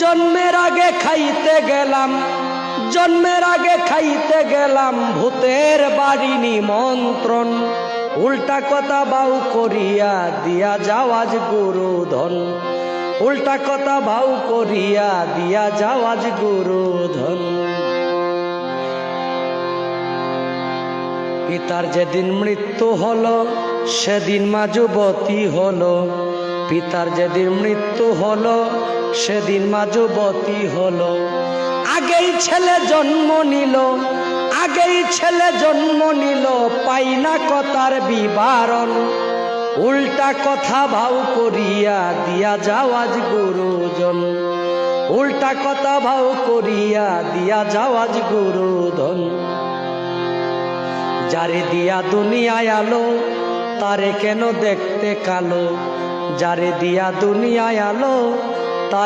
জন্মের আগে খাইতে গেলাম, জন্মের আগে খাইতে গেলাম ভূতের বাড়ি নিমন্ত্রণ। উল্টা কথা ভাও করিয়া দিয়া যাও আজ গুরুধন, উল্টা কথা ভাও করিয়া দিয়া যাও আজ গুরুধন। পিতার যেদিন মৃত্যু হলো সেদিন মা যুবতী হলো, পিতার যেদিন মৃত্যু হলো সেদিন মা যুবতী হলো। আগেই ছেলে জন্ম নিল, আগেই ছেলে জন্ম নিল, পাই না কথার বিবরণ। উল্টা কথা ভাও করিয়া দিয়া যাও আজ গুরুজন, উল্টা কথা ভাও করিয়া দিয়া যাও আজ গুরুধন। যারে দিয়া দুনিয়ায় আলো তারে কেন দেখতে কালো, যারে দিয়া দুনিয়ায় আলো